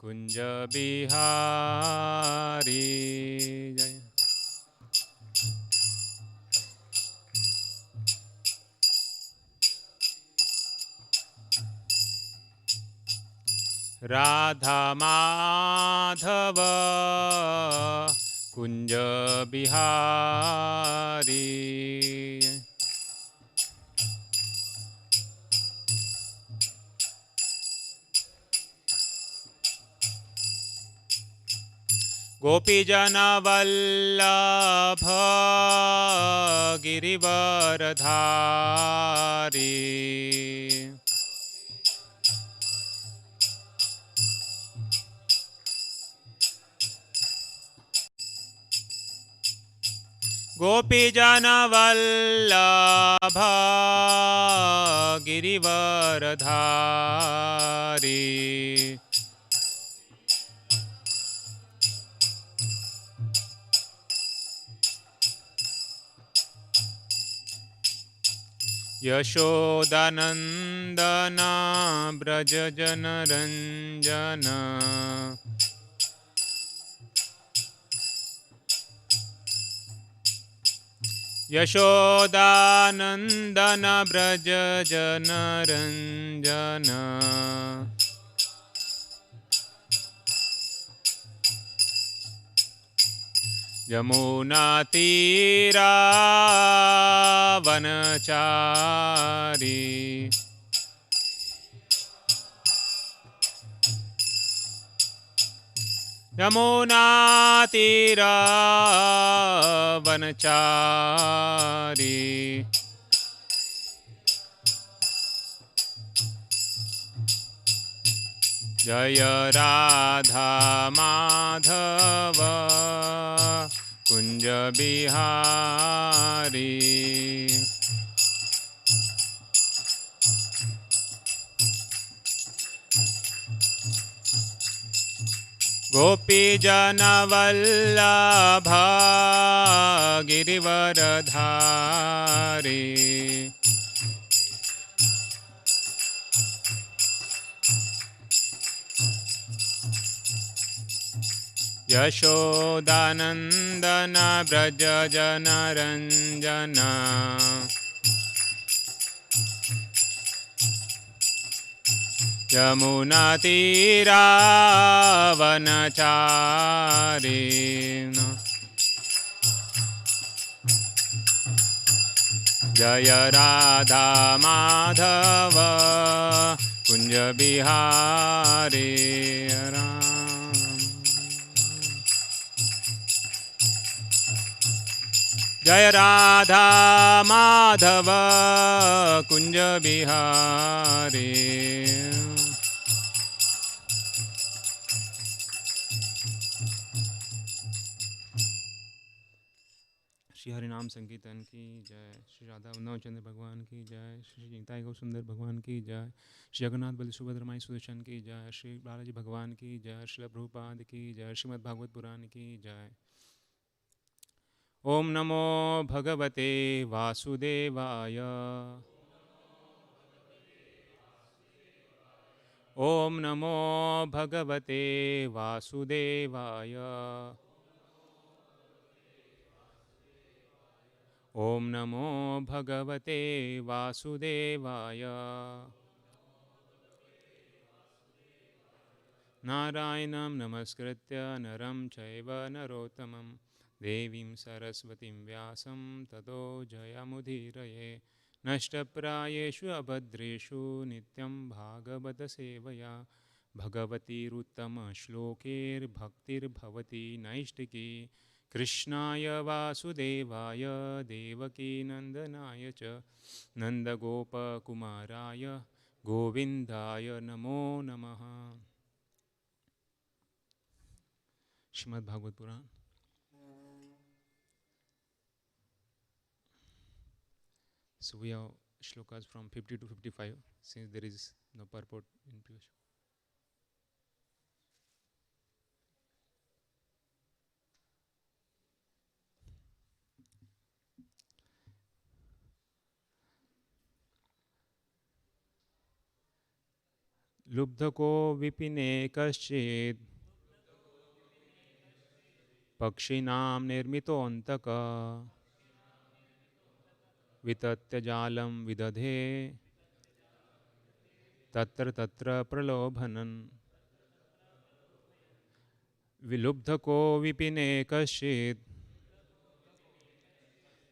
कुंज बिहारी जय। राधा माधव कुंज बिहारी गोपीजन वल्लभ गिरिवरधारी गोपीजन वल्लभ गिरिवरधारी यशोदानंदन ब्रज जनरंजन यशोदानंदन ब्रज जनरंजन यमुना तीरा वनचारी यमुना तीरा वनचारी जय राधा माधव कुंज बिहारी गोपीजन वल्लभ गिरिवरधारी यशोदानंदन ब्रज जनरंजन यमुना तीरा वनचारी जय राधा माधव कुंज बिहारी जय राधा माधव कुंज बिहारी। श्री हरिनाम संकीर्तन की जय। श्री राधा वृंदावन भगवान की जय। श्री निताई गौ सुंदर भगवान की जय। श्री जगन्नाथ बलि सुभद्र माई सुदर्शन की जय। श्री बालाजी भगवान की जय। श्री प्रभुपाद की जय। श्रीमद् भागवत पुराण की जय। ओम नमो भगवते वासुदेवाय। ओम नमो भगवते वासुदेवाय। ओम नमो भगवते वासुदेवाय। नारायणं नमस्कृत्य नरं चैव नरोत्तमं देवीं सरस्वतीं व्यासं ततो जयमुदीरये। नष्टप्रायेषु अभद्रेषु नित्यं भागवत सेवया भगवतीरुत्तमश्लोकैर्भक्तिर्भवति नैष्टिकी। कृष्णाय वासुदेवाय देवकीनन्दनाय च नन्दगोपकुमाराय गोविन्दाय नमो नमः। श्रीमद् भागवत पुराण। So we have shlokas from 50 to 55 since there is no purport in previous. लुब्धको विपिने कश्चित् पक्षिणां निर्मितोऽन्तक वितत्य जालं विदधे तत्र तत्र प्रलोभनन् विलुब्धको विपिने कश्चित्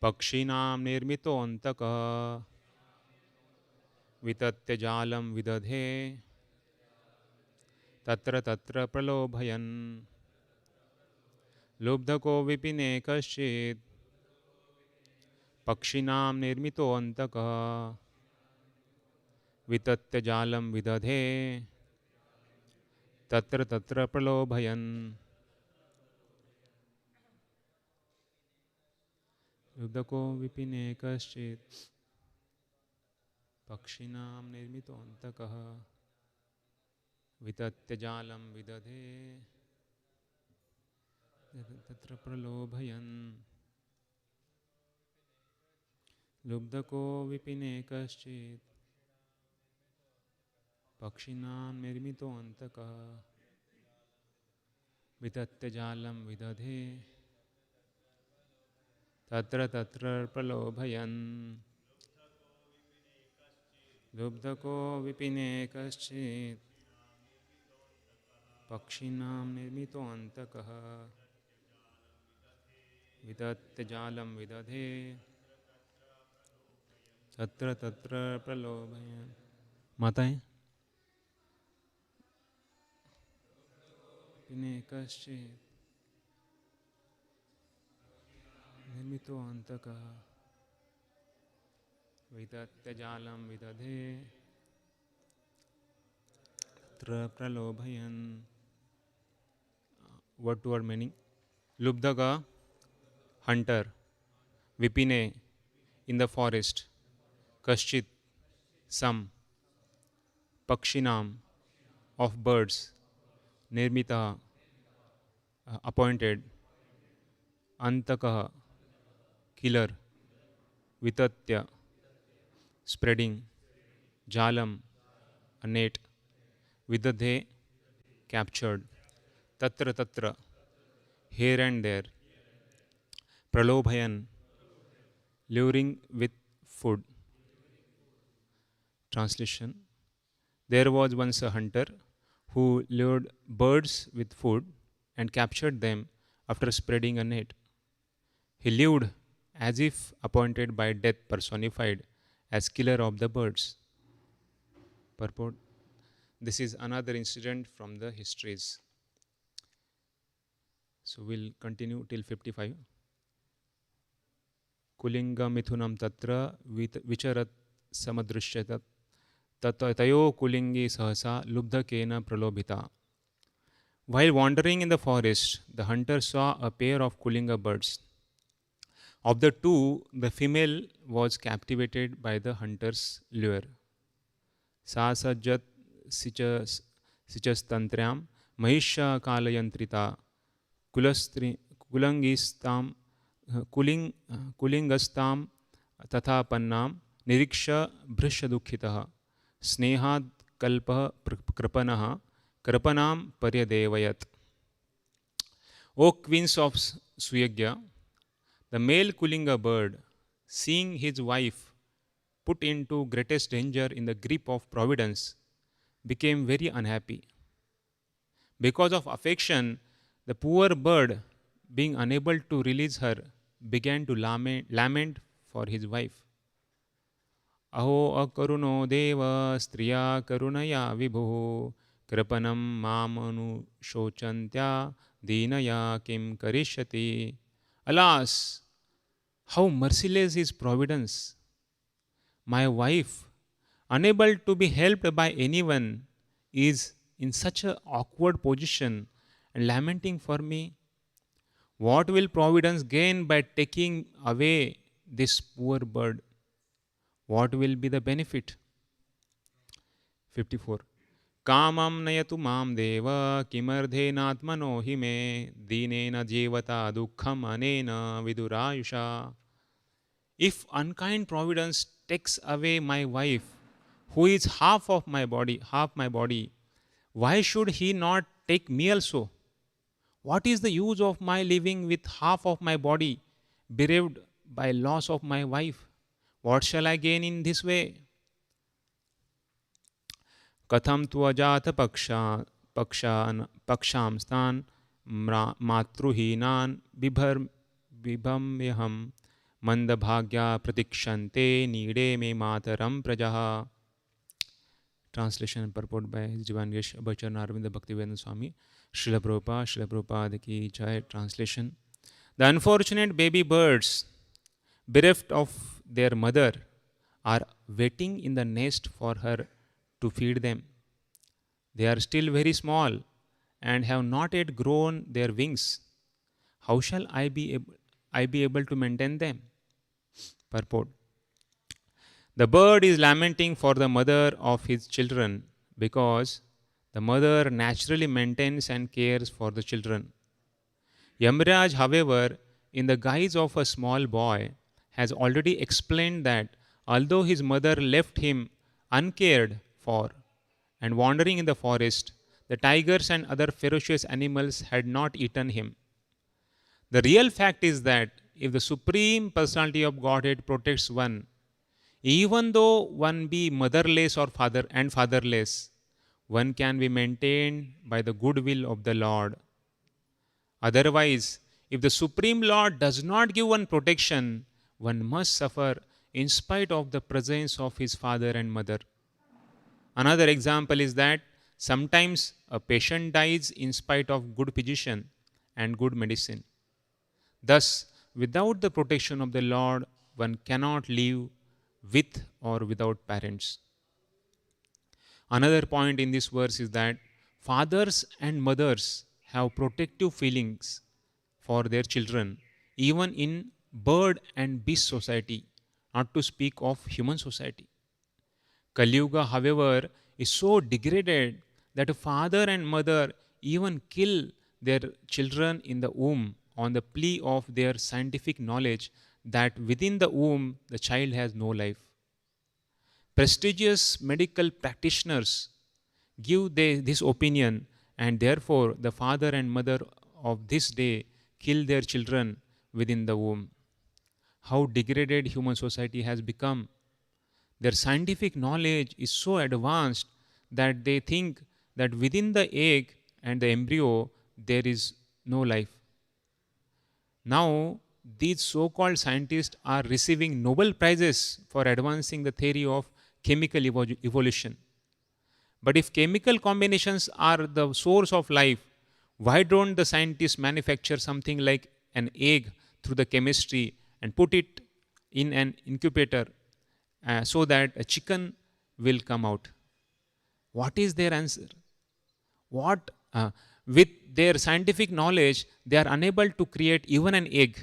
पक्षिणां निर्मितोऽन्तक वितत्य जालं विदधे तत्र तत्र प्रलोभयन् लुब्धको विपिने कश्चित् पक्षिणां निर्मितोऽन्तक वितत्य जालं विदधे तत्र तत्र प्रलोभयन् लुब्धको विपिने कश्चित् पक्षिणां निर्मितोऽन्तकः वितत्य जालं विदधे तत्र प्रलोभयन् लुब्धको विपिने कश्चित् पक्षिणां निर्मितोऽन्तकः वितत्य जालं विदधे तत्र तत्र प्रलोभयन् लुब्धको विपिने कश्चित् पक्षिणां निर्मितोऽन्तकः वितत्य जालं विदधे तत्र तत्र प्रलोभयन्। माताएं, विपिने कश्चित् निर्मितोऽन्तकः वितत्य जालं विदधे तत्र प्रलोभयन्। Word to word meaning. Lubdhaga, hunter. Vipine, in the forest. Kaschit, some. Pakshinam, of birds. Nirmita, appointed. Antakaha, killer. Vitatya, spreading. Jalam, a net. Vidadhe, captured. Tatra tatra, here and there. Pralobhayan, luring with food. Translation. There was once a hunter who lured birds with food and captured them after spreading a net. He lived as if appointed by death, personified as killer of the birds. Purport. This is another incident from the histories. So we'll continue till 55. Kulinga mithunam tatra vicharat samadrishyatat tayo kulingi sahasa lubdhakena pralobhita. While wandering in the forest, the hunter saw a pair of kulinga birds. Of the two, the female was captivated by the hunter's lure. Sa sajjat sichastantriam mahisha kalayantrita kulangistam kulingastam तथा पन्नाम निरीक्ष भृशदुःखितः स्नेहाद कल्पः कृपणः कृपणाम पर्यदेवयत्. O queens of Suyagya, the male Kulinga bird, seeing his wife put into greatest danger in the grip of Providence, became very unhappy. Because of affection, the poor bird, being unable to release her, began to lament for his wife. Aho akaruno deva striya karunaya vibhu kripanam mamanu shochantya dinaya kim karishyati. Alas, how merciless is Providence! My wife, unable to be helped by anyone, is in such an awkward position and lamenting for me. What will Providence gain by taking away this poor bird? What will be the benefit? 54. Kamam nayatu mam deva kimardhenatmano hime dinena jevata dukkham anena vidurayusha. If unkind Providence takes away my wife, who is half of my body, half my body, why should he not take me also? What is the use of my living with half of my body, bereaved by loss of my wife? What shall I gain in this way? Katham tvajat pakshamstan matruhinan bibhamyaham mandabhagya pratikshante nide me mataram prajaha. Translation and purport by His Divine Grace Abhacharya Arvinda Bhaktivedanta Swami, Srila Prabhupada ki Jai. Translation. The unfortunate baby birds, bereft of their mother, are waiting in the nest for her to feed them. They are still very small and have not yet grown their wings. How shall I be able to maintain them? Purport. The bird is lamenting for the mother of his children because the mother naturally maintains and cares for the children. Yamraj, however, in the guise of a small boy, has already explained that although his mother left him uncared for and wandering in the forest, the tigers and other ferocious animals had not eaten him. The real fact is that if the Supreme Personality of Godhead protects one, even though one be motherless or fatherless, one can be maintained by the goodwill of the Lord. Otherwise, if the Supreme Lord does not give one protection, one must suffer in spite of the presence of his father and mother. Another example is that sometimes a patient dies in spite of good physician and good medicine. Thus, without the protection of the Lord, one cannot live with or without parents. Another point in this verse is that fathers and mothers have protective feelings for their children, even in bird and beast society, not to speak of human society. Kali Yuga, however, is so degraded that a father and mother even kill their children in the womb on the plea of their scientific knowledge that within the womb the child has no life. Prestigious medical practitioners give this opinion, and therefore the father and mother of this day kill their children within the womb. How degraded human society has become. Their scientific knowledge is so advanced that they think that within the egg and the embryo there is no life. Now, these so-called scientists are receiving Nobel Prizes for advancing the theory of chemical evolution. But if chemical combinations are the source of life, why don't the scientists manufacture something like an egg through the chemistry and put it in an incubator so that a chicken will come out? What is their answer? With their scientific knowledge, they are unable to create even an egg.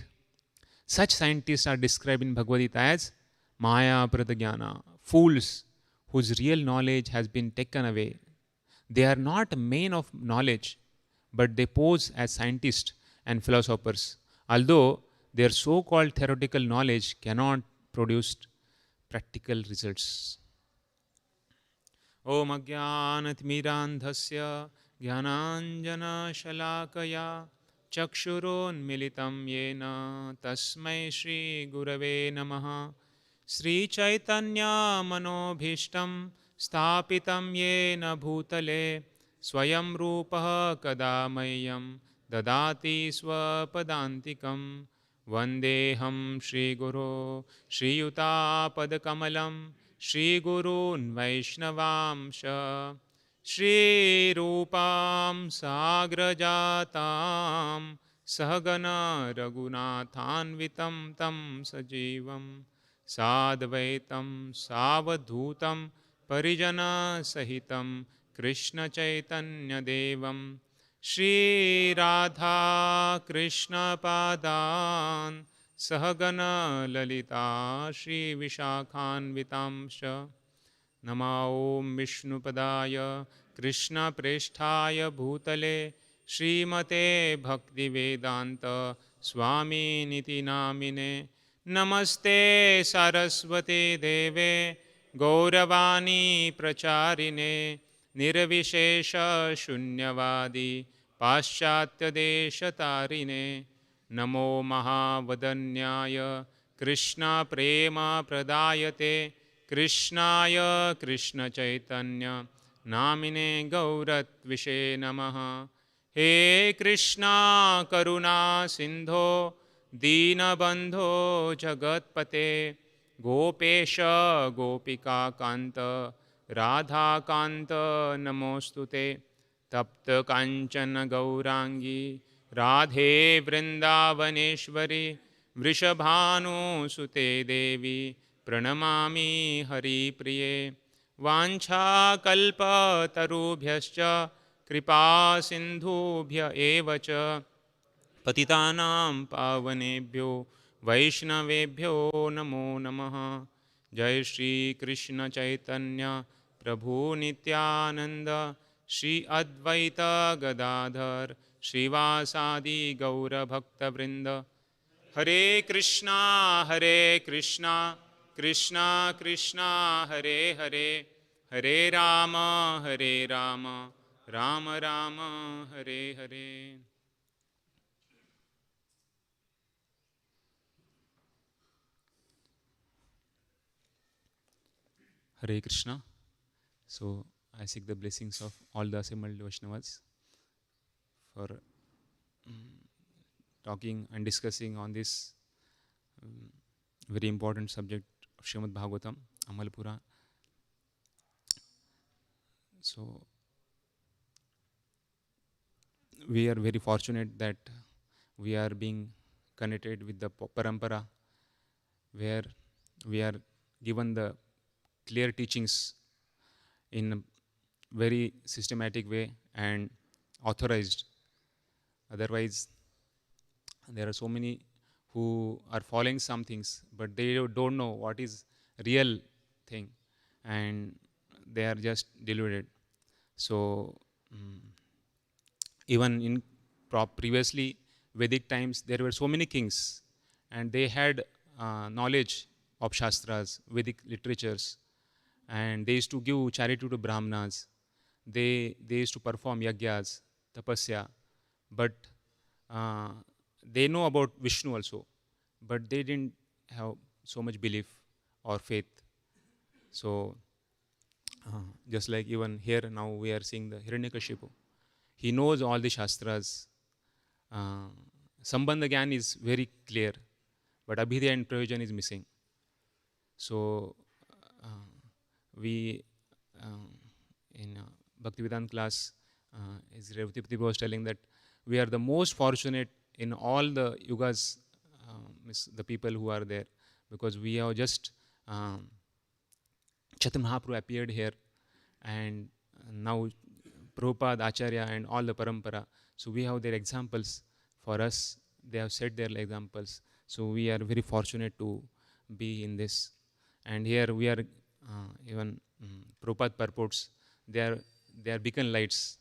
Such scientists are described in Bhagavad Gita as Maya Pradajnana, fools whose real knowledge has been taken away. They are not men of knowledge, but they pose as scientists and philosophers, although their so-called theoretical knowledge cannot produce practical results. Om Ajnanatmirandhasya Jnananjana Shalakaya Chakshuronmilitam Yena Tasmai Shri Gurave Namaha. Sri Chaitanya Manobhishtam Sthapitam Yena Bhutale Swayam Rupaha Kadamayam Dadati Swapadantikam Vandeham Shri Guru Shri Yuta Padakamalam Shri Gurun Vaishnavamsha Shri Rupam Sagrajatam Sahagana Raghunathanvitam Tam Sajivam Sadvaitam Savadhutam Parijana Sahitam Krishna Chaitanya Devam Shri Radha Krishna Padan Sahagana Lalita Shri Vishakhanvitamsha Nama Om Vishnupadaya Krishna Presthaya Bhutale Srimate Bhaktivedanta Swami Niti Namine Namaste Saraswate Deve गौरवाणी प्रचारिणे निर्विशेष शून्यवादी पाश्चात्यदेशतारिणे नमो महावदन्याय कृष्ण प्रेम प्रदायते कृष्णाय कृष्ण चैतन्य नामिने गौरत्विषे नमः। हे कृष्णा करुणा सिंधो दीनबंधो जगत्पते गोपेश गोपिका कांत राधा कांत नमोस्तुते तप्त कांचन गौरांगी राधे वृंदावनेश्वरी वृषभानुसुते देवी प्रणमामि हरिप्रिये। वाञ्छाकल्पतरुभ्यश्च कृपा सिन्धुभ्य एव च पतितानां पावनेभ्यो वैष्णवेभ्यो नमो नमः। जय श्री कृष्ण चैतन्य प्रभु नित्यानंद श्री अद्वैत गदाधर श्रीवासादि गौरभक्तवृंद। हरे Krishna Krishna Krishna Hare Hare Hare Ram Ram Ram Hare Hare. Hare Krishna. So I seek the blessings of all the assembled Vaishnavas for talking and discussing on this very important subject of Srimad Bhagavatam, Amalpura. So we are very fortunate that we are being connected with the parampara, where we are given the clear teachings in a very systematic way and authorized. Otherwise, there are so many who are following some things, but they don't know what is real thing, and they are just deluded. So even in previously Vedic times, there were so many kings, and they had knowledge of Shastras, Vedic literatures, and they used to give charity to Brahmanas. They used to perform yagyas, tapasya, but they know about Vishnu also, but they didn't have so much belief or faith. So just like even here now we are seeing the Hiranyakashipu. He knows all the Shastras. Sambandha Gyan is very clear, but Abhidya and Prayojan is missing. So we in Bhaktivedanta class, as Revati was telling, that we are the most fortunate in all the yugas, the people who are there, because we have just Chaitanya Mahaprabhu appeared here, and now Prabhupada, Acharya, and all the parampara. So we have their examples for us. They have set their examples. So we are very fortunate to be in this. And here we are even Prabhupada purports. They are beacon lights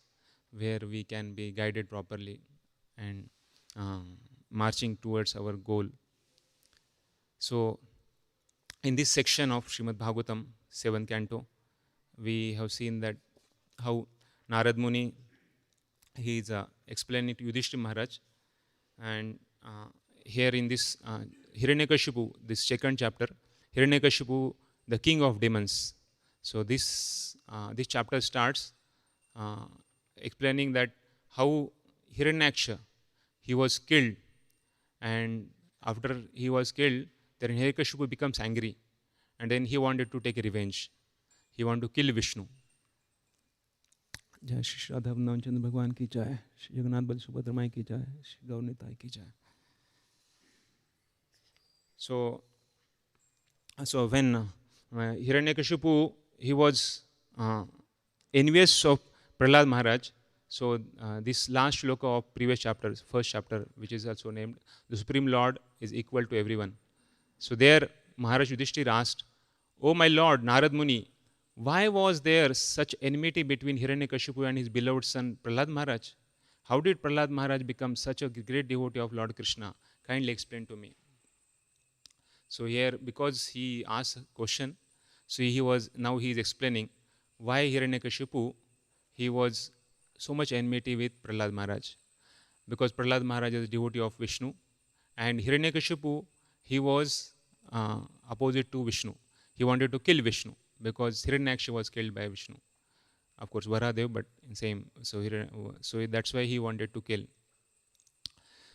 where we can be guided properly and marching towards our goal. So in this section of Srimad Bhagavatam, 7th canto, we have seen that how Narad Muni, he is explaining to Yudhishthira Maharaj, and here in this Hiranyakashipu, this second chapter, Hiranyakashipu, the king of demons. So this chapter starts explaining that how Hiranyaksha, he was killed, and after he was killed, then Hiranyakashipu becomes angry, and then he wanted to take revenge. He wanted to kill Vishnu. जय श्री राधा वृंदावन चंद्र भगवान की जय, श्री जगन्नाथ बलि सुभद्रा माई की जय, श्री गौर निताई की जय. So when Hiranyakashipu, he was envious of Prahlad Maharaj. So this last shloka of previous chapter, first chapter, which is also named the Supreme Lord is equal to everyone. So there Maharaj Yudhishthira asked, "Oh my Lord, Narad Muni, why was there such enmity between Hiranyakashipu and his beloved son Prahlad Maharaj? How did Prahlad Maharaj become such a great devotee of Lord Krishna? Kindly explain to me." So here, because he asked a question, So now he is explaining why Hiranyakashipu, he was so much enmity with Prahlad Maharaj. Because Prahlad Maharaj is a devotee of Vishnu, and Hiranyakashipu, he was opposite to Vishnu. He wanted to kill Vishnu because Hiranyaksha was killed by Vishnu. Of course, Varadev, but same. So that's why he wanted to kill.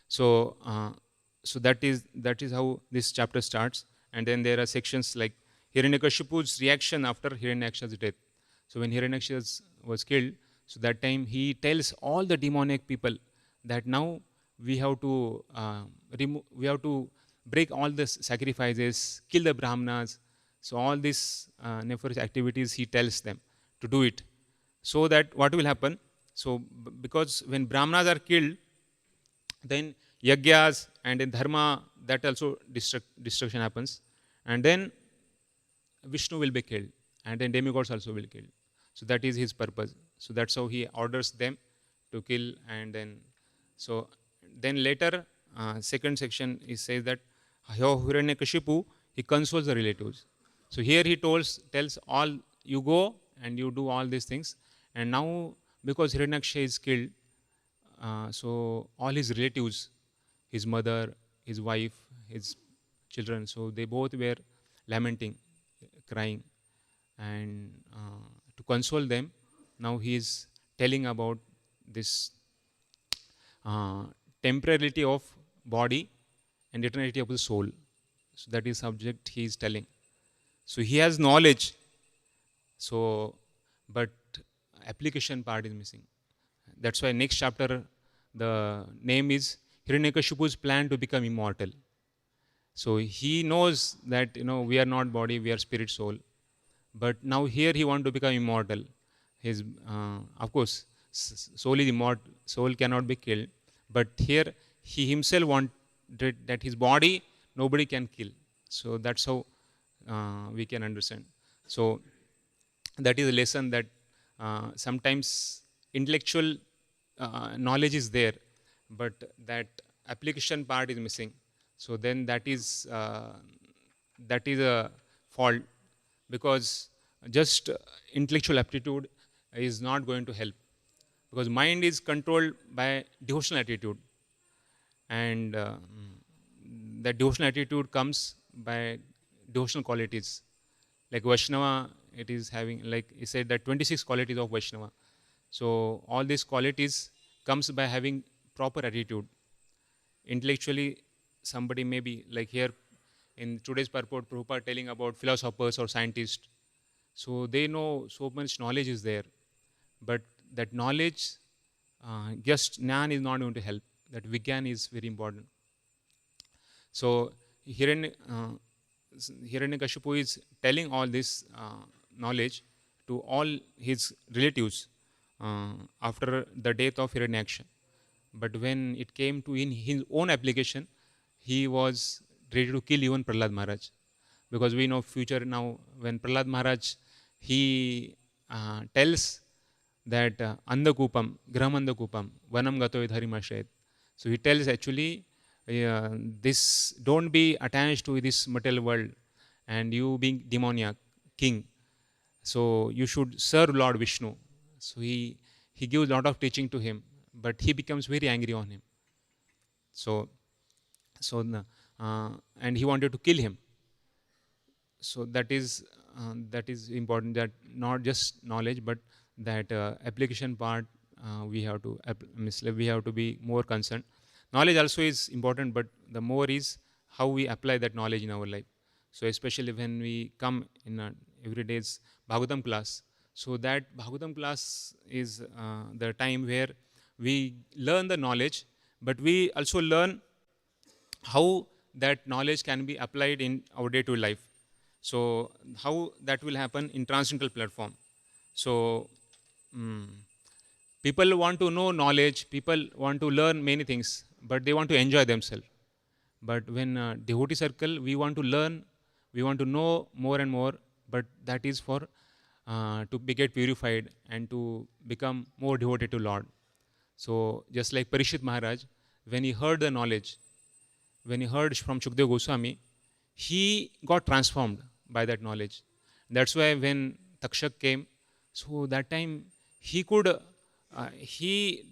So that is how this chapter starts, and then there are sections like Hiranyakashipu's reaction after Hiranyaksha's death. So when Hiranyaksha was killed, so that time he tells all the demonic people that now we have to break all the sacrifices, kill the Brahmanas. So all these nefarious activities he tells them to do it. So that what will happen? So because when Brahmanas are killed, then yagyas and in dharma, that also destruction happens, and then Vishnu will be killed, and then demigods also will kill. So that is his purpose. So that's how he orders them to kill, and then later second section is says that Hiranyakashipu, he consoles the relatives. So here he tells all, you go and you do all these things, and now because Hiranyaksha is killed, so all his relatives, his mother, his wife, his children, so they both were lamenting, crying, and to console them, now he is telling about this temporality of body and eternity of the soul. So that is subject he is telling. So he has knowledge, so but application part is missing. That's why next chapter the name is Hiranyakashipu's plan to become immortal. So he knows that we are not body, we are spirit, soul. But now here he wants to become immortal. His of course soul is immortal, soul cannot be killed. But here he himself wanted that his body nobody can kill. So that's how we can understand. So that is a lesson that sometimes intellectual knowledge is there, but that application part is missing. So then that is a fault, because just intellectual aptitude is not going to help, because mind is controlled by devotional attitude, and that devotional attitude comes by devotional qualities. Like Vaishnava, it is having, like he said, that 26 qualities of Vaishnava. So all these qualities comes by having proper attitude. Intellectually, somebody may be like here in today's purport, Prabhupada telling about philosophers or scientists. So they know so much knowledge is there, but that knowledge, just Jnana is not going to help. That Vigyan is very important. So Hiranyakashipu is telling all this knowledge to all his relatives after the death of Hiranyaksha. But when it came to in his own application, he was ready to kill even Prahlad Maharaj. Because we know future now, when Prahlad Maharaj, he tells that Andakupam, Graham Andakupam, Vanam Gato Vidharimashet. So he tells actually, this, don't be attached to this material world, and you being demoniac, king. So you should serve Lord Vishnu. So he gives a lot of teaching to him, but he becomes very angry on him. And he wanted to kill him. So that is important, that not just knowledge, but that application part we have to be more concerned. Knowledge also is important, but the more is how we apply that knowledge in our life. So especially when we come in every day's Bhagavatam class, so that Bhagavatam class is the time where we learn the knowledge, but we also learn how that knowledge can be applied in our day-to-day life. So how that will happen in transcendental platform. So people want to know knowledge, people want to learn many things, but they want to enjoy themselves. But when devotee circle, we want to learn, we want to know more and more, but that is for to get purified and to become more devoted to Lord. So just like Parishit Maharaj, when he heard the knowledge, when he heard from Shukdev Goswami, he got transformed by that knowledge. That's why when Takshak came, so that time he could, he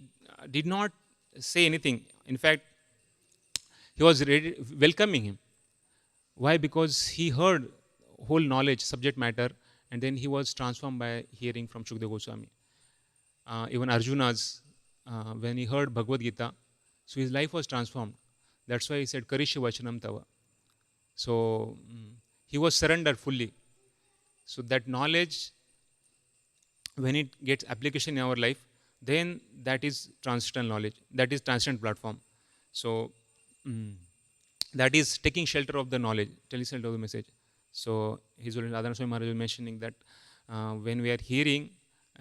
did not say anything. In fact, he was ready, welcoming him. Why? Because he heard whole knowledge, subject matter, and then he was transformed by hearing from Shukdev Goswami. Even Arjuna's, when he heard Bhagavad Gita, so his life was transformed. That's why he said, Karishi Vachanam Tava. So he was surrendered fully. So that knowledge, when it gets application in our life, then that is transcendental knowledge. That is transcendental platform. So that is taking shelter of the knowledge, taking shelter of the message. So His Holiness Radharani Swami Maharaj was mentioning that when we are hearing,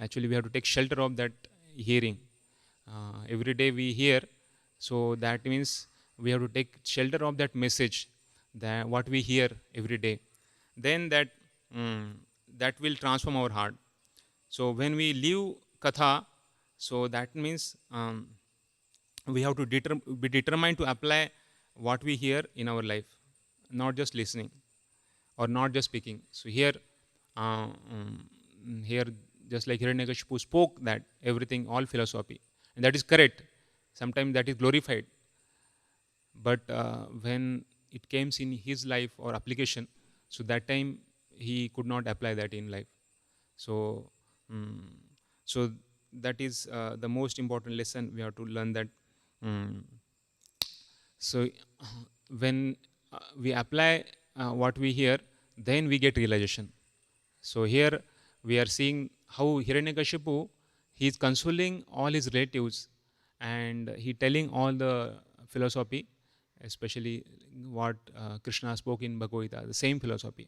actually we have to take shelter of that hearing. Every day we hear, so that means we have to take shelter of that message, that what we hear every day. Then that that will transform our heart. So when we leave katha, so that means we have to be determined to apply what we hear in our life, not just listening or not just speaking. So here, here just like Hiranyakashipu spoke that everything, all philosophy, and that is correct. Sometimes that is glorified, but when it came in his life or application, so that time he could not apply that in life. So, so that is the most important lesson we have to learn, that so when we apply what we hear, then we get realization. So here we are seeing how Hiranyakashipu, he is consoling all his relatives and he telling all the philosophy, especially what Krishna spoke in Bhagavad Gita, the same philosophy.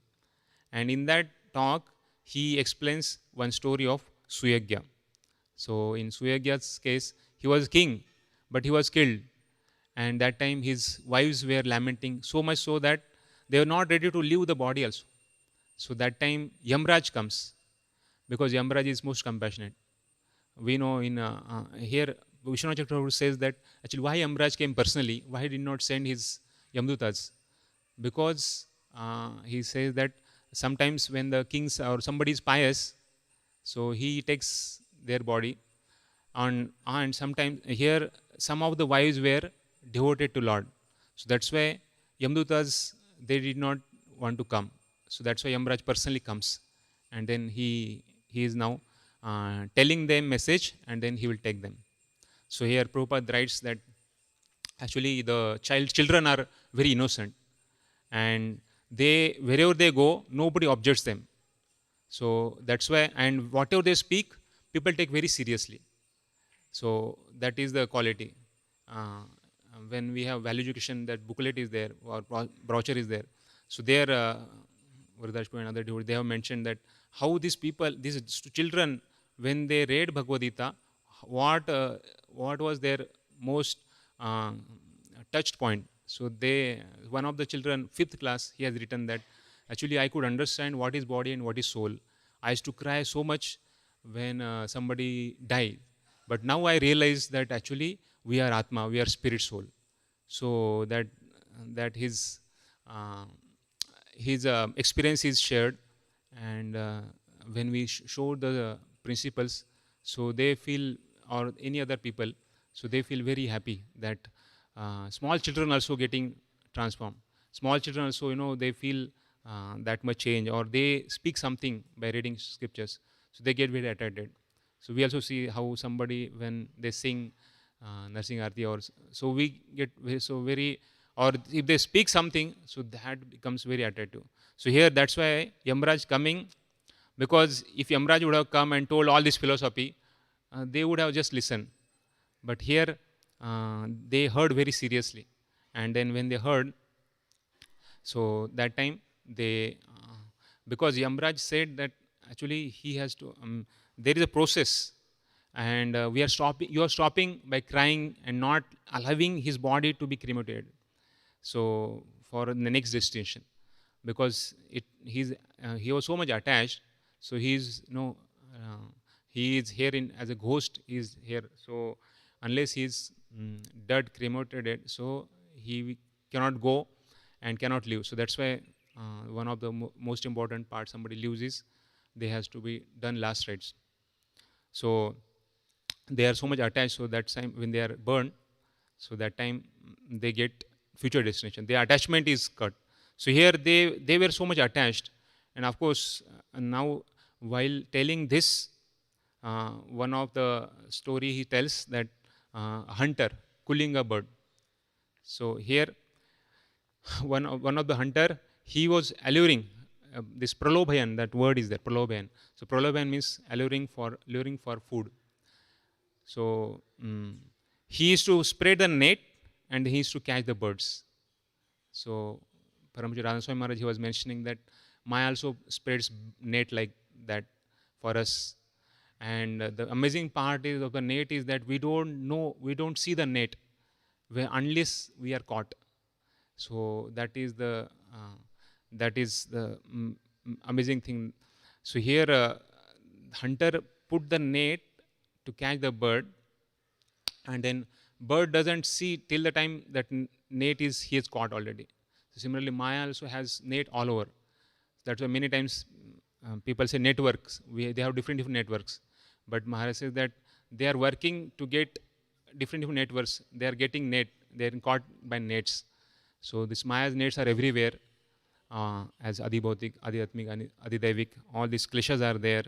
And in that talk, he explains one story of Suyagya. So in Suyagya's case, he was king, but he was killed. And that time his wives were lamenting so much so that they were not ready to leave the body also. So that time Yamraj comes, because Yamraj is most compassionate. We know in here Vishwanath Chakravarti says that actually why Yamraj came personally, why he did not send his Yamdutas, because he says that sometimes when the kings or somebody is pious, so he takes their body, and sometimes here some of the wives were devoted to Lord. So that's why Yamdutas, they did not want to come. So that's why Yamraj personally comes, and then he is now telling them message, and then he will take them. So here Prabhupada writes that actually the children are very innocent, and they, wherever they go, nobody objects them. So that's why, and whatever they speak, people take very seriously. So that is the quality. When we have value education, that booklet is there or brochure is there. So there, Vardashpu and other devotees, they have mentioned that how these people, these children, when they read Bhagavad Gita, what was their most touched point. So they, one of the children, 5th class, he has written that actually I could understand what is body and what is soul. I used to cry so much when somebody died, but now I realize that actually we are Atma, we are spirit soul. So that his experience is shared, and when we show the principles, so they feel, or any other people, so they feel very happy that small children also getting transformed. Small children also, they feel that much change, or they speak something by reading scriptures, so they get very attracted. So we also see how somebody, when they sing Narsing Arti, or so we get so very, or if they speak something, so that becomes very attractive. So here, that's why Yamraj coming, because if Yamraj would have come and told all this philosophy, they would have just listened. But here, they heard very seriously, and then when they heard, so that time they, because Yamraj said that actually he has to, there is a process, and we are stopping. You are stopping by crying and not allowing his body to be cremated. So for the next destination, because he was so much attached. So he's he is here in as a ghost. He is here. So unless he is dead, cremated, so he cannot go and cannot live. So that's why one of the most important parts somebody leaves is they has to be done last rites. So they are so much attached, so that time when they are burned, so that time they get future destination. Their attachment is cut. So here they were so much attached, and of course now while telling this, one of the story he tells that a hunter killing a bird. So here one of the hunter, he was alluring this pralobhayan, that word is there, pralobhayan. So pralobhayan means luring for food. So he used to spread the net and he used to catch the birds. So Paramji Radha Swami Maharaj, he was mentioning that Maya also spreads net like that for us. And the amazing part is of the net is that we don't see the net unless we are caught. So that is the amazing thing. So here hunter put the net to catch the bird, and then bird doesn't see till the time that net is he is caught already. So similarly, Maya also has net all over. That's why many times people say networks. They have different networks, but Maharaj says that they are working to get different networks. They are getting net. They are caught by nets. So this Maya's nets are everywhere, as Adi Bhautik, Adi Atmik, Adi Daivik. All these klishas are there,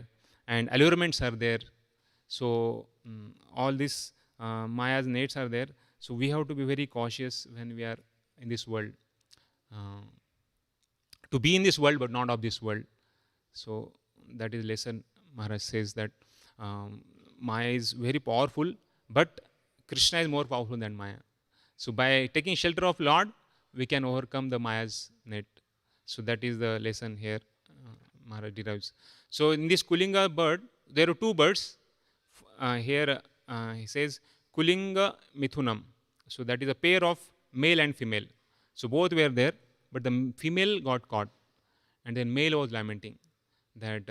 and allurements are there. So all these Maya's nets are there. So we have to be very cautious when we are in this world. To be in this world, but not of this world. So that is lesson. Maharaj says that Maya is very powerful, but Krishna is more powerful than Maya. So by taking shelter of Lord, we can overcome the Maya's net. So that is the lesson here Maharaj derives. So in this Kulinga bird, there are two birds. Here he says Kulinga Mithunam. So that is a pair of male and female. So both were there, but the female got caught, and then male was lamenting that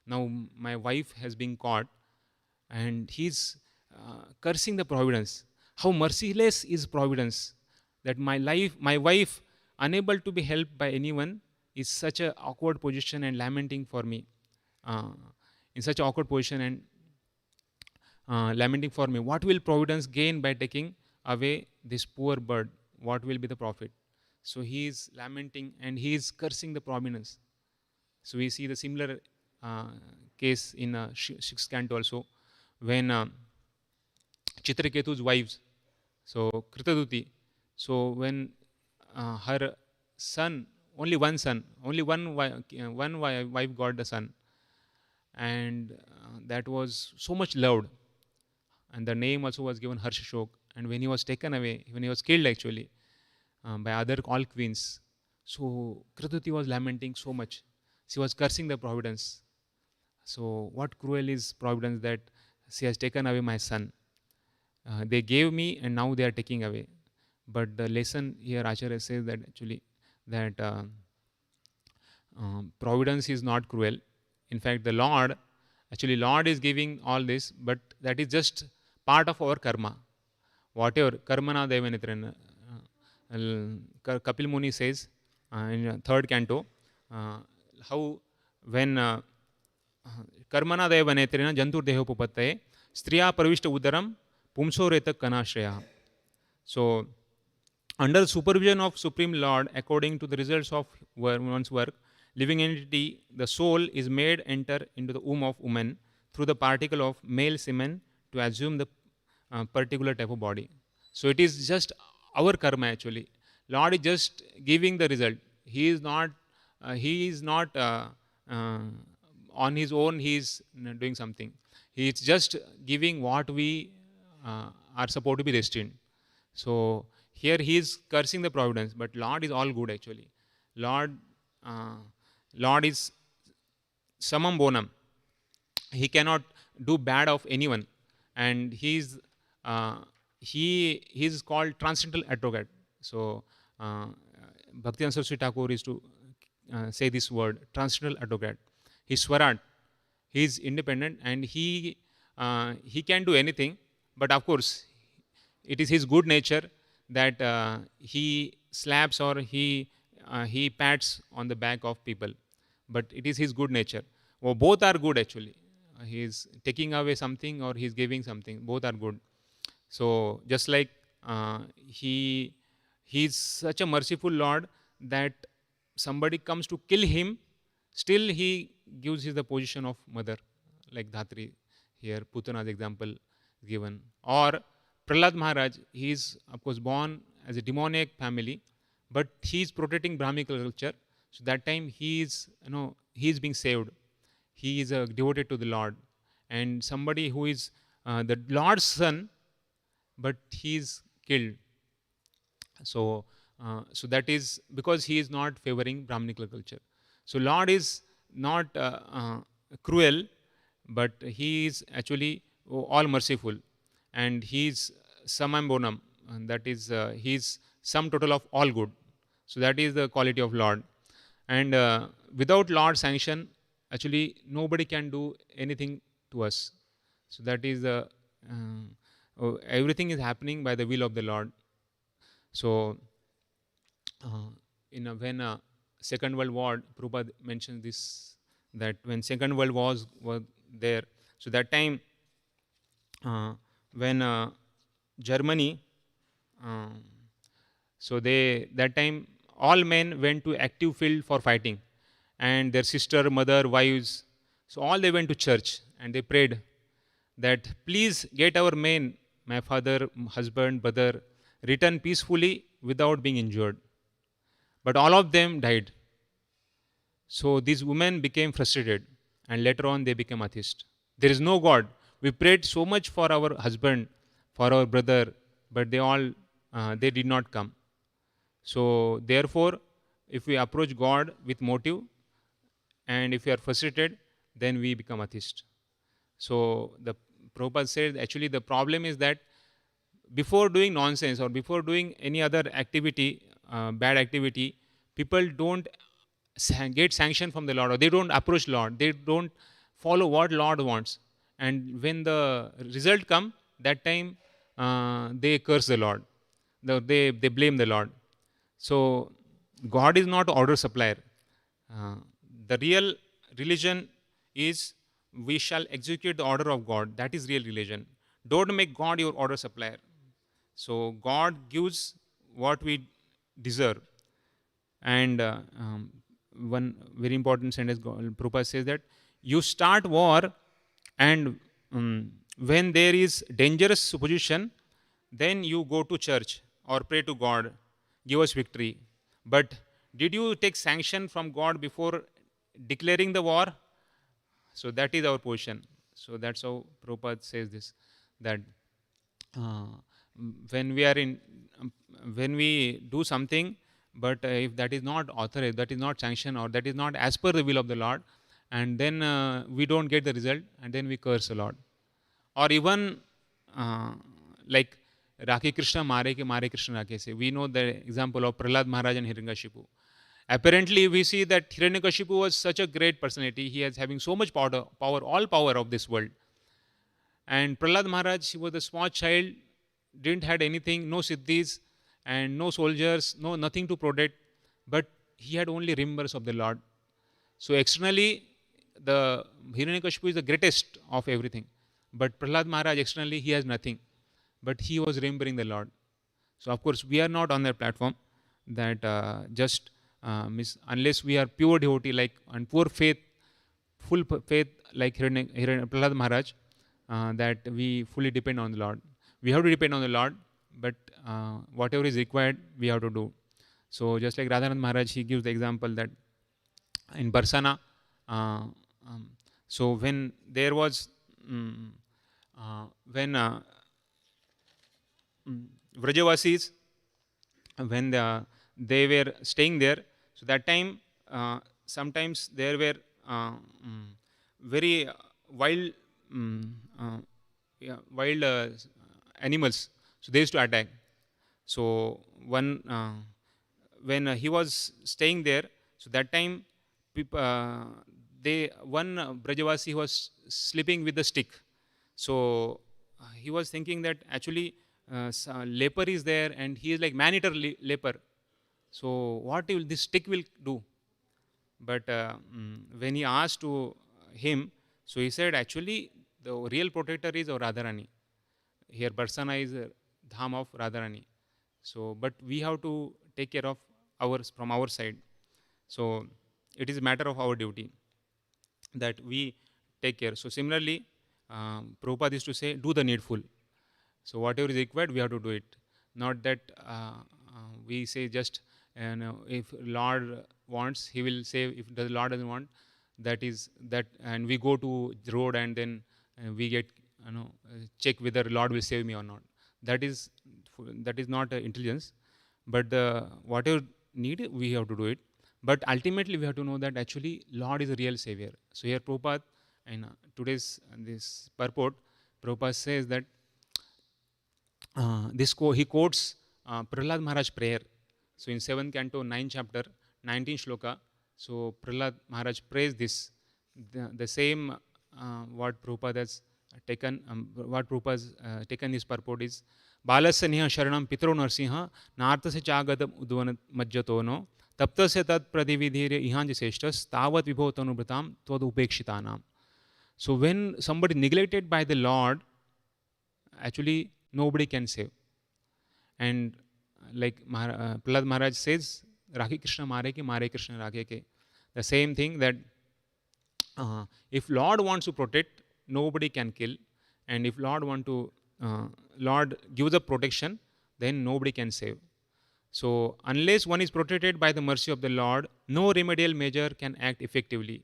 now my wife has been caught, and he's cursing the providence. How merciless is providence, that my wife, unable to be helped by anyone, is such an awkward position and lamenting for me, in such an awkward position and lamenting for me. What will providence gain by taking away this poor bird? What will be the profit? So he is lamenting and he is cursing the providence. So we see the similar case in 6th canto also, when Chitraketu's wives, so Kritaduti, so when her son, only one wife got the son, and that was so much loved, and the name also was given Harshashok. And when he was taken away, when he was killed actually by other all queens, so Krituti was lamenting so much. She was cursing the providence. So what cruel is providence that she has taken away my son. They gave me and now they are taking away. But the lesson here Acharya says that actually that providence is not cruel. In fact, the Lord is giving all this, but that is just part of our karma. Whatever karmana devanitrana, Kapil Muni says in 3rd canto, how when karmana devanitrana jantur deho pupattaye striya pravishta udaram pumso retak kanashraya. So under the supervision of Supreme Lord, according to the results of one's work, living entity, the soul is made enter into the womb of woman through the particle of male semen to assume the particular type of body. So it is just our karma actually. Lord is just giving the result. He is not on his own. He is doing something. He is just giving what we are supposed to be destined. So here he is cursing the providence, but Lord is all good actually. Lord is samam bonam. He cannot do bad of anyone, and he is called transcendental advocate. So Bhaktivedanta Saraswati Thakur is to say this word, transcendental advocate. He is Swarat. He is independent and he can do anything, but of course it is his good nature that he slaps or he he pats on the back of people, but it is his good nature. Well, both are good actually. He is taking away something or he is giving something. Both are good. So just like he is such a merciful Lord that somebody comes to kill him, still he gives his the position of mother, like Dhatri here, Putana's example given. Or Prahlad Maharaj, he is of course born as a demoniac family, but he is protecting Brahminical culture. So that time he is, he is being saved. He is devoted to the Lord. And somebody who is the Lord's son, but he is killed. So, so that is because he is not favoring Brahminical culture. So Lord is not cruel, but he is actually all merciful, and he is summum bonum, and that is he is sum total of all good. So that is the quality of Lord. And without Lord's sanction, actually nobody can do anything to us. So that is the everything is happening by the will of the Lord. So when Second World War, Prabhupada mentions this, that when Second World Wars were there, so that time when Germany, so that time all men went to active field for fighting, and their sister, mother, wives, so all they went to church and they prayed that please get our men, my father, husband, brother, return peacefully without being injured. But all of them died. So these women became frustrated, and later on they became atheists. There is no God. We prayed so much for our husband, for our brother, but they did not come. So therefore, if we approach God with motive, and if we are frustrated, then we become atheist. So the Prabhupada said actually the problem is that before doing nonsense or before doing any other activity, bad activity, people don't get sanction from the Lord, or they don't approach Lord, they don't follow what Lord wants. And when the result come, that time they curse the Lord, they blame the Lord. So God is not order supplier. The real religion is we shall execute the order of God. That is real religion. Don't make God your order supplier. So God gives what we deserve. And one very important sentence, Prabhupada says that you start war, and when there is dangerous opposition, then you go to church or pray to God, give us victory. But did you take sanction from God before declaring the war? So that is our position. So that's how Prabhupada says this, that when we do something, but if that is not authorized, that is not sanctioned, or that is not as per the will of the Lord, and then we don't get the result, and then we curse the Lord. Or even like Rakhe Krishna, Mare Krishna Rakhe se. We know the example of Prahlad Maharaj and Hiranyakashipu. Apparently, we see that Hiranyakashipu was such a great personality. He is having so much power, all power of this world. And Prahlad Maharaj, he was a small child, didn't had anything, no siddhis, and no soldiers, nothing to protect, but he had only remembrance of the Lord. So externally, the Hiranyakashipu is the greatest of everything. But Prahlad Maharaj, externally, he has nothing. But he was remembering the Lord. So of course, we are not on that platform that just unless we are pure devotee like and pure faith, full faith like Prahlad Maharaj, that we fully depend on the Lord. We have to depend on the Lord, but whatever is required, we have to do. So just like Radhanand Maharaj, he gives the example that in Barsana, so when there was, when Vrajavasis, when they were staying there, so that time sometimes there were very wild animals, so they used to attack. So when he was staying there, so that time one Brajavasi was sleeping with the stick. So he was thinking that actually leper is there, and he is like man-eater leper. So what will this stick will do? But when he asked to him, so he said, actually, the real protector is our Radharani. Here, Barsana is Dham of Radharani. So, but we have to take care of ours from our side. So, it is a matter of our duty that we take care. So, similarly, Prabhupada used to say, do the needful. So, whatever is required, we have to do it. Not that we say just, if Lord wants, He will save. If the Lord doesn't want, that is that, and we go to the road and then we get, check whether Lord will save me or not. That is not intelligence, but the whatever need we have to do it. But ultimately we have to know that actually Lord is a real savior. So here Prabhupada, and today's this purport, Prabhupada says that he quotes Prahlad Maharaj prayer. So in 7th canto, 9th chapter, 19th shloka, so Prahlad Maharaj prays this. The same what Prabhupada has taken, what Prabhupada has taken this purport is, Balasya niha sharanam pitro narsiha nartase chagatam udvanat majjatono taptasya tat pradividhirya ihanji seshtas tavat vibhotanubratam tvad upekshitanam. So when somebody neglected by the Lord, actually nobody can save. And like Prahlad Maharaj says, Rakhi Krishna mare ke, mare Krishna rakhe ke. The same thing that if Lord wants to protect, nobody can kill. And if Lord want to, Lord gives the protection, then nobody can save. So unless one is protected by the mercy of the Lord, no remedial measure can act effectively.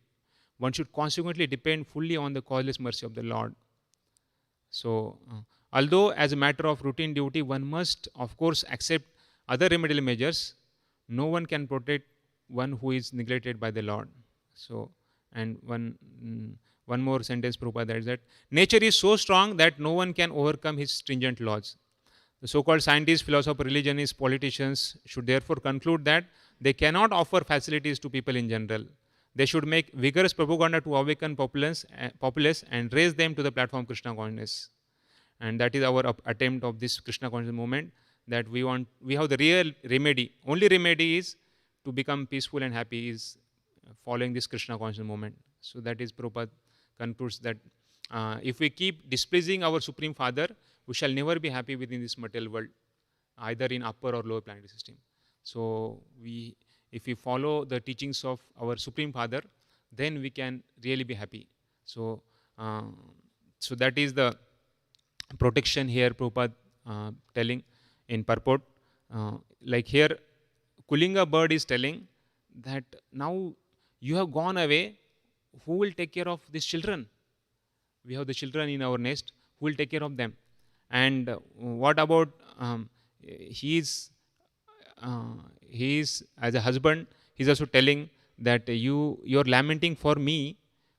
One should consequently depend fully on the causeless mercy of the Lord. So although as a matter of routine duty, one must of course accept other remedial measures, no one can protect one who is neglected by the Lord. So, and one more sentence Prabhupada is that nature is so strong that no one can overcome his stringent laws. The so-called scientists, philosophers, religionists, politicians should therefore conclude that they cannot offer facilities to people in general. They should make vigorous propaganda to awaken populace and raise them to the platform of Krishna consciousness. And that is our attempt of this Krishna consciousness movement, that we have the real remedy. Only remedy is to become peaceful and happy, is following this Krishna consciousness movement. So that is Prabhupada concludes that if we keep displeasing our Supreme Father, we shall never be happy within this material world, either in upper or lower planetary system. So if we follow the teachings of our Supreme Father, then we can really be happy. So, so that is the protection here Prabhupada telling in purport. Like here, Kulinga bird is telling that now you have gone away, who will take care of these children? We have the children in our nest, who will take care of them? And what about he is as a husband, he is also telling that you're lamenting for me,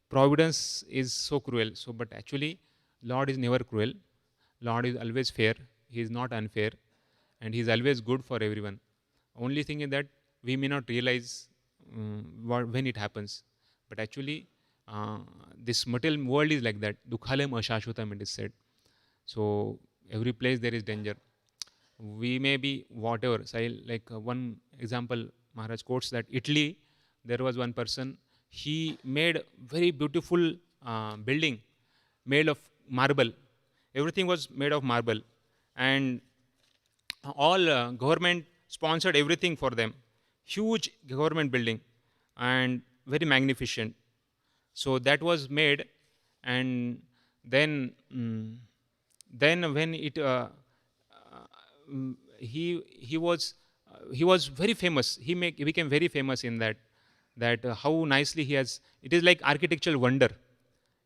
Providence is so cruel. So, but actually, Lord is never cruel. Lord is always fair. He is not unfair, and He is always good for everyone. Only thing is that we may not realize when it happens. But actually, this material world is like that. Dukhalem ashashvatam, it is said. So every place there is danger. We may be whatever. So like one example, Maharaj quotes that Italy, there was one person, he made very beautiful building made of marble. Everything was made of marble, and all government sponsored everything for them. Huge government building and very magnificent. So that was made, and then when it he was very famous. He became very famous in that how nicely he has. It is like architectural wonder,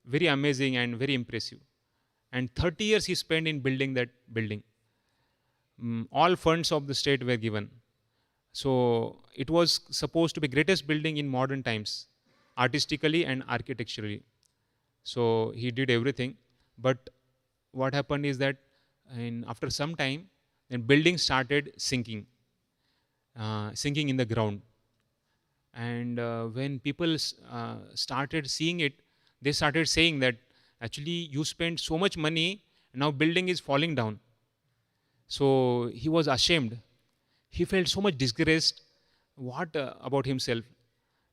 very amazing and very impressive. And 30 years he spent in building that building. All funds of the state were given. So it was supposed to be greatest building in modern times, artistically and architecturally. So he did everything. But what happened is that after some time, then building started sinking in the ground. And when people started seeing it, they started saying that actually you spent so much money, now building is falling down. So he was ashamed. He felt so much disgraced what about himself?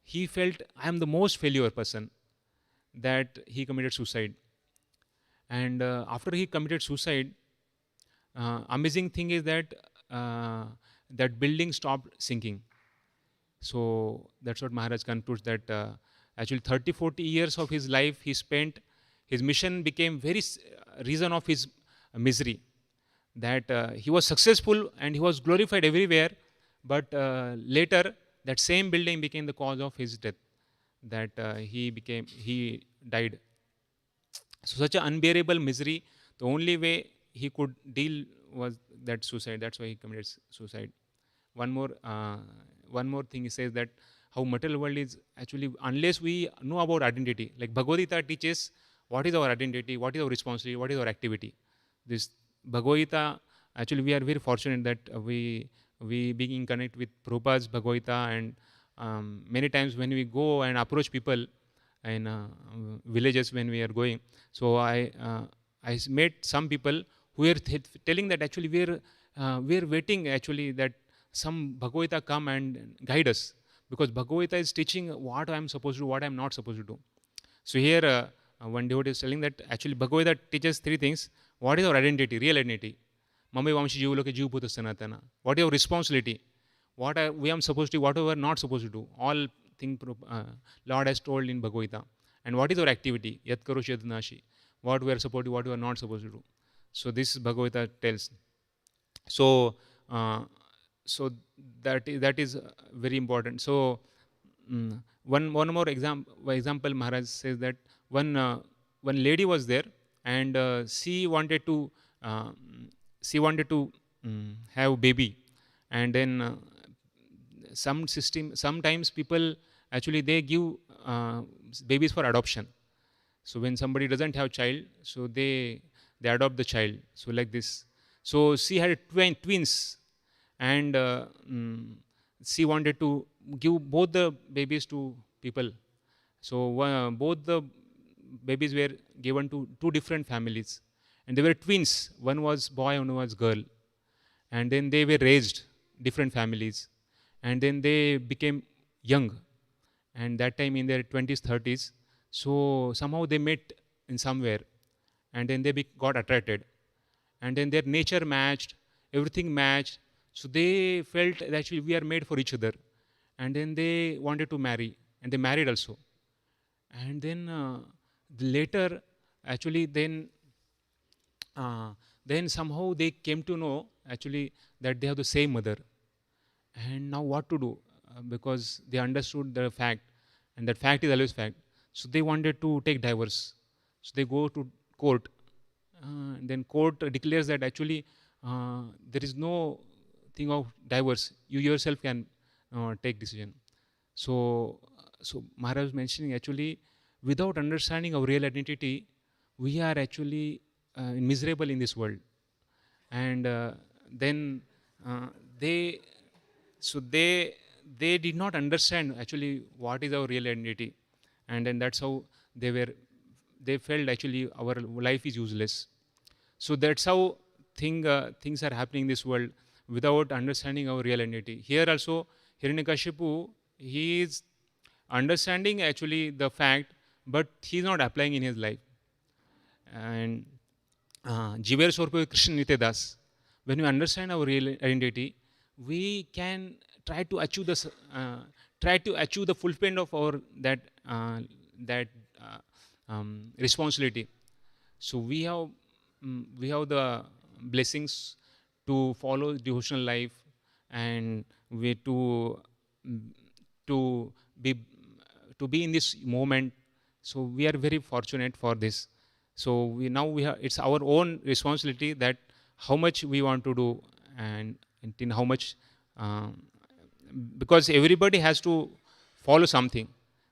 He felt, I am the most failure person, that he committed suicide. And after he committed suicide, amazing thing is that that building stopped sinking. So that's what Maharaj concludes, that actually 30-40 years of his life he spent, his mission became very reason of his misery, that he was successful and he was glorified everywhere, but later that same building became the cause of his death, that he died. So such an unbearable misery, the only way he could deal was that suicide. That's why he committed suicide. One more thing, he says that how material world is actually, unless we know about identity, like Bhagavad Gita teaches what is our identity, what is our responsibility, what is our activity. This Bhagavad Gita, actually we are very fortunate that we being in connect with Prabhupada's Bhagavad Gita, and many times when we go and approach people in villages when we are going, so I met some people who are telling that actually we are waiting actually that some Bhagavad Gita come and guide us, because Bhagavad Gita is teaching what I am supposed to do, what I am not supposed to do. So here one devotee is telling that actually Bhagavad Gita teaches three things. What is our identity, real identity? Mamai Vamshi Jivaloke Jiv Bhuta Sanatana. What is our responsibility? What we are supposed to do, what we are not supposed to do. All things Lord has told in Bhagavad Gita. And what is our activity? Yat Karosh Yad Nashi. What we are supposed to do, what we are not supposed to do. So this Bhagavad Gita tells. So so that is very important. So one more example Maharaj says that one lady was there, and she wanted to have baby, and then sometimes people actually they give babies for adoption. So when somebody doesn't have child, so they adopt the child. So like this. So she had twins, and she wanted to give both the babies to people. So both the babies were given to two different families, and they were twins. One was boy, one was girl, and then they were raised different families, and then they became young, and that time in their 20s, 30s. So somehow they met in somewhere, and then they got attracted, and then their nature matched, everything matched. So they felt that actually we are made for each other, and then they wanted to marry, and they married also. And then later, actually, then somehow they came to know actually that they have the same mother. And now what to do? Because they understood the fact, and that fact is always fact. So they wanted to take divorce. So they go to court. Then court declares that actually there is no thing of divorce. You yourself can take decision. So Maharaj was mentioning actually, without understanding our real identity, we are actually miserable in this world. And then they did not understand actually what is our real identity, and then that's how they felt actually our life is useless. So that's how things are happening in this world without understanding our real identity. Here also, Hiranyakashipu, he is understanding actually the fact, but he is not applying in his life. And Jiver Sorpo Krishna Nitedas, when we understand our real identity, we can try to achieve the fulfillment of our that responsibility. So we have the blessings to follow devotional life, and we to be in this moment. So we are very fortunate for this. So it's our own responsibility that how much we want to do, and in how much, because everybody has to follow something.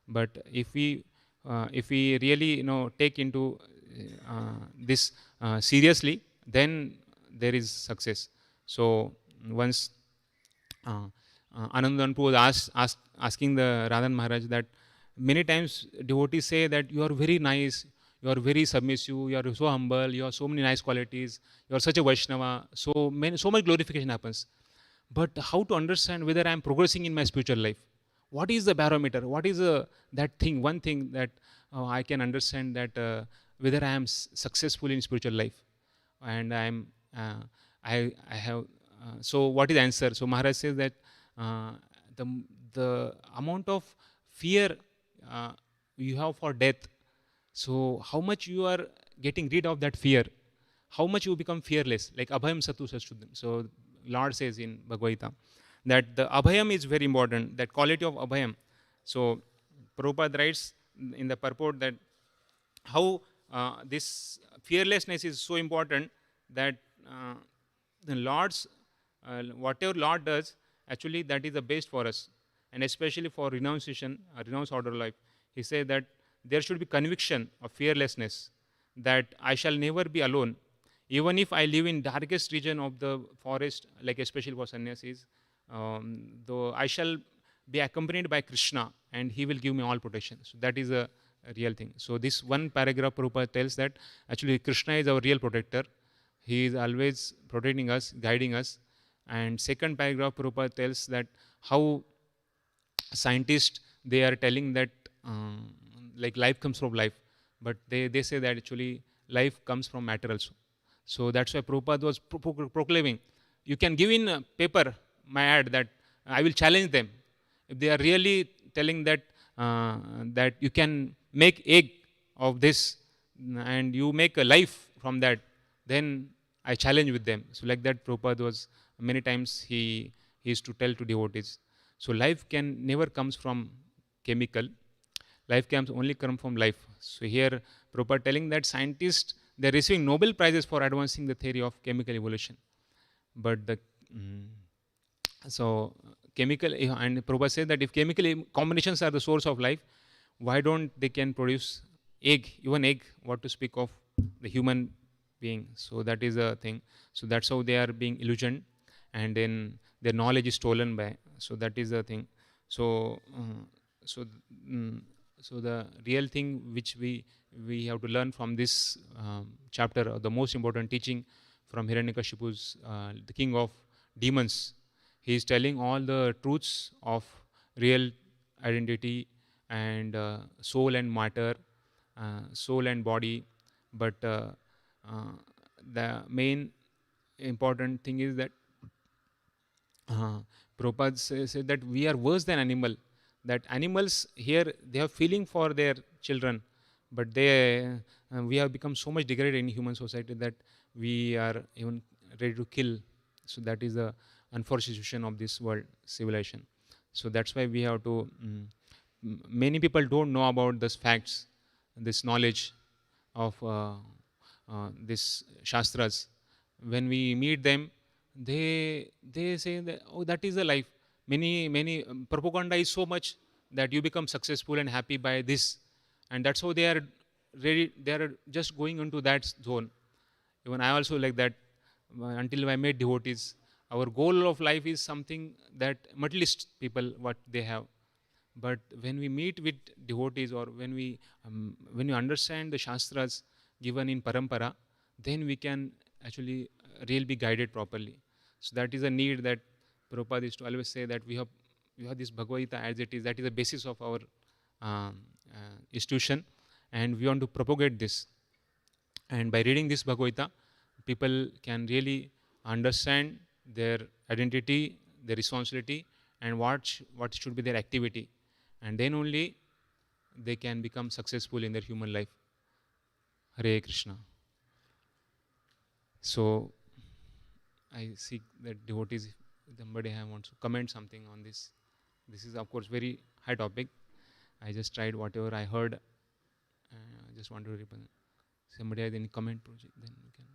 But if we really take into this seriously, then there is success. So once Anandan Prabhu was asking the Radhan Maharaj that many times devotees say that you are very nice, you are very submissive, you are so humble, you have so many nice qualities, you are such a Vaishnava, so much glorification happens. But how to understand whether I am progressing in my spiritual life? What is the barometer? What is that thing, one thing that I can understand that whether I am successful in spiritual life? And I have, so what is the answer? So Maharaj says that uh, the, the amount of fear you have for death, so how much you are getting rid of that fear, how much you become fearless, like abhayam satu sashuddham. So Lord says in Bhagavatam that the abhayam is very important, that quality of abhayam. So Prabhupada writes in the purport that how this fearlessness is so important, that uh, the Lord's, whatever Lord does, actually that is the best for us, and especially for renunciation, renounced order life. He said that there should be conviction of fearlessness, that I shall never be alone, even if I live in darkest region of the forest, like especially for sannyasis, though I shall be accompanied by Krishna, and he will give me all protection. So that is a real thing. So this one paragraph Prabhupada tells that actually Krishna is our real protector. He is always protecting us, guiding us. And second paragraph Prabhupada tells that how scientists, they are telling that like life comes from life, but they say that actually life comes from matter also. So that's why Prabhupada was proclaiming, you can give in paper my ad that I will challenge them. If they are really telling that that you can make egg of this and you make a life from that, then I challenge with them. So like that Prabhupada was, many times he used to tell to devotees. So life can never comes from chemical. Life can only come from life. So here Prabhupada telling that scientists, they're receiving Nobel Prizes for advancing the theory of chemical evolution. But the so chemical, and Prabhupada says that if chemical combinations are the source of life, why don't they can produce egg, even egg, what to speak of the human being? So that is a thing. So that's how they are being illusioned, and then their knowledge is stolen by. So that is the thing. So so so the real thing which we have to learn from this chapter, the most important teaching from Hiranyakashipu's, the king of demons. He is telling all the truths of real identity and soul and matter, soul and body. But the main important thing is that Prabhupada said that we are worse than animal. That animals here, they have feeling for their children, but we have become so much degraded in human society that we are even ready to kill. So that is the unfortunate situation of this world civilization. So that's why we have to. Many people don't know about these facts, this knowledge of this shastras. When we meet them, they say that, oh, that is the life. Many propaganda is so much that you become successful and happy by this, and that's how they are ready. They are just going into that zone. Even I also like that. Until I met devotees, our goal of life is something that materialist people what they have. But when we meet with devotees, or when you understand the shastras given in parampara, then we can actually really be guided properly. So that is a need that Prabhupada is to always say, that we have this Bhagavad Gita as it is. That is the basis of our institution, and we want to propagate this. And by reading this Bhagavad Gita, people can really understand their identity, their responsibility, and what should be their activity. And then only they can become successful in their human life. Hare Krishna. So I seek that devotees, if somebody wants to comment something on this. This is of course very high topic. I just tried whatever I heard. I just want to represent. Somebody has any comment, project, then we can.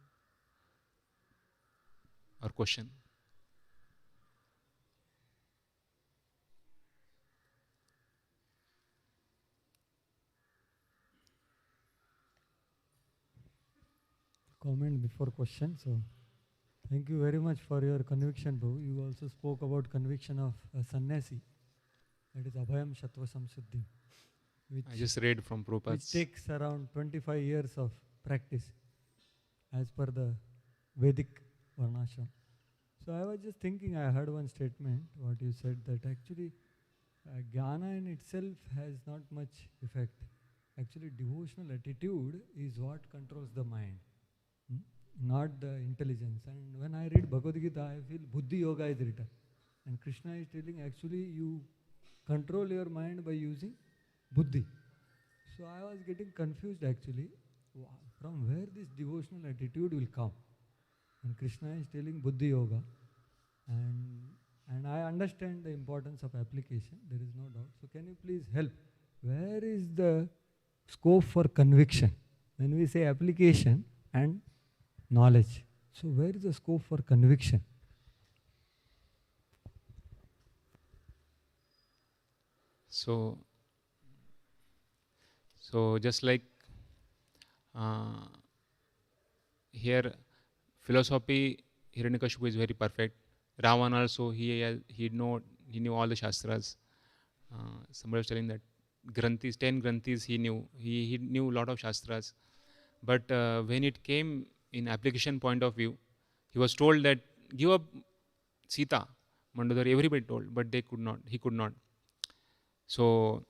Or question. Comment before question. So, thank you very much for your conviction, Prabhu. You also spoke about conviction of a sannyasi. That is Abhayam Shatva Samshuddhi. I just read from Prabhupada. Which takes around 25 years of practice as per the Vedic Varnashram. So I was just thinking, I heard one statement, what you said, that actually jnana in itself has not much effect. Actually, devotional attitude is what controls the mind, not the intelligence. And when I read Bhagavad Gita, I feel Buddhi Yoga is written. And Krishna is telling actually you control your mind by using Buddhi. So I was getting confused actually, from where this devotional attitude will come. And Krishna is telling Buddhi Yoga. And I understand the importance of application, there is no doubt. So can you please help? Where is the scope for conviction? When we say application and knowledge, so where is the scope for conviction? So just like here, philosophy, Hiranyakashipu is very perfect. Ravan also, he knew all the Shastras. Somebody was telling that Granthis, 10 Granthis he knew. He knew a lot of Shastras. But when it came in application point of view, he was told that give up Sita, Mandodari, everybody told, but they could not. He could not. So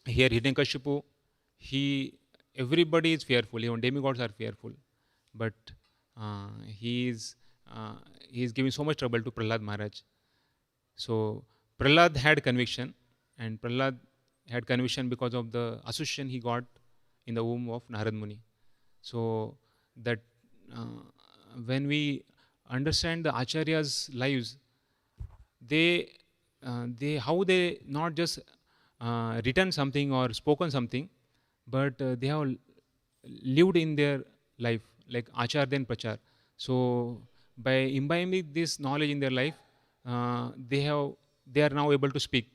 here Hiranyakashipu, everybody is fearful. Even demigods are fearful, but he is giving so much trouble to Prahlad Maharaj. So Prahlad had conviction, and Prahlad had conviction because of the association he got in the womb of Narad Muni. So that when we understand the Acharyas' lives, they how they not just written something or spoken something, but they have lived in their life, like Achar then Prachar. So by imbibing this knowledge in their life, they are now able to speak.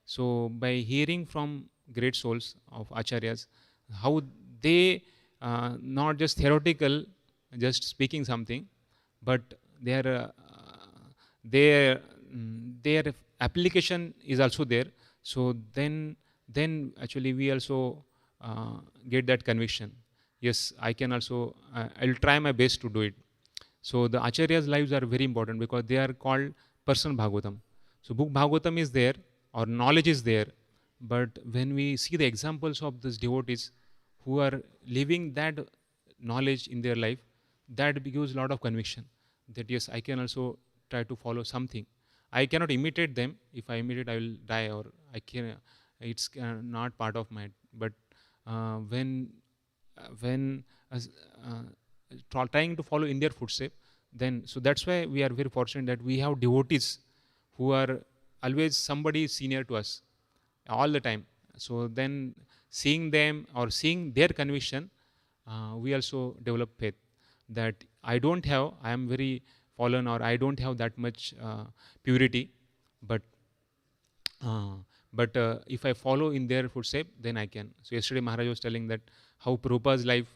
So by hearing from great souls of Acharyas, how they not just theoretical, just speaking something, but their application is also there. So then actually we also get that conviction. Yes, I can also, I'll try my best to do it. So the Acharyas' lives are very important because they are called personal Bhagavatam. So book Bhagavatam is there, or knowledge is there, but when we see the examples of these devotees who are living that knowledge in their life, that gives a lot of conviction that yes, I can also try to follow something. I cannot imitate them. If I imitate, I will die, or I can. It's not part of my. But when trying to follow in their footsteps, then so that's why we are very fortunate that we have devotees who are always somebody senior to us all the time. So then seeing them or seeing their conviction, we also develop faith that I am very fallen, or I don't have that much purity, but if I follow in their footsteps, then I can. So yesterday Maharaj was telling that how Prabhupada's life,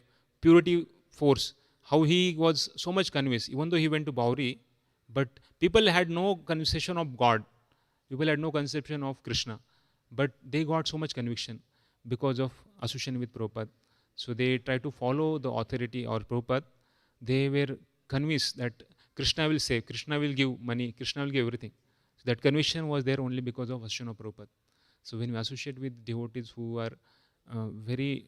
purity force, how he was so much convinced, even though he went to Bauri, but people had no conception of God, people had no conception of Krishna, but they got so much conviction because of association with Prabhupada. So they tried to follow the authority or Prabhupada. They were convinced that Krishna will save, Krishna will give money, Krishna will give everything. So that conviction was there only because of association of Prabhupada. So when we associate with devotees who are very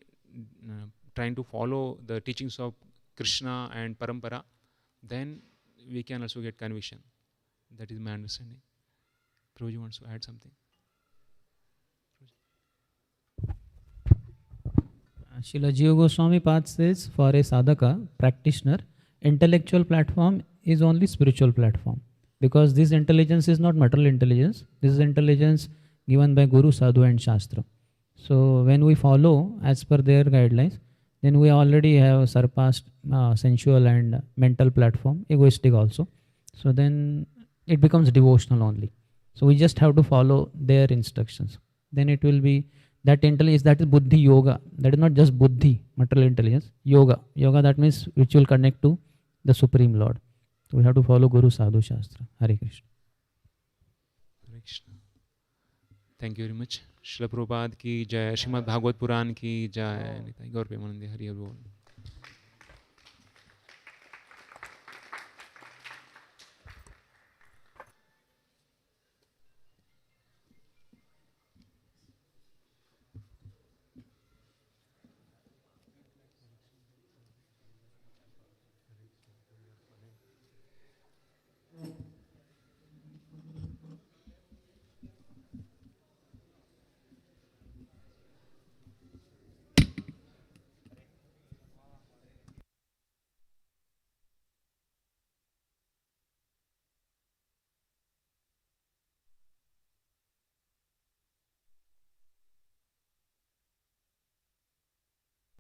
trying to follow the teachings of Krishna and parampara, then we can also get conviction. That is my understanding. Prabhuji wants to add something. Srila Jiva Goswami Path says, for a sadhaka, practitioner, intellectual platform is only spiritual platform. Because this intelligence is not material intelligence, this is intelligence given by Guru, Sadhu and Shastra. So when we follow as per their guidelines, then we already have surpassed sensual and mental platform, egoistic also. So then it becomes devotional only. So we just have to follow their instructions. Then it will be that intelligence, that is buddhi yoga. That is not just buddhi, material intelligence, yoga. Yoga, that means which will connect to the Supreme Lord. So we have to follow Guru, Sadhu, Shastra. Hare Krishna. Hare Krishna. Thank you very much. Srila Prabhupada ki jai, Srimad Bhagavad Puran ki jai. Gaur Premanande, Hari Bol.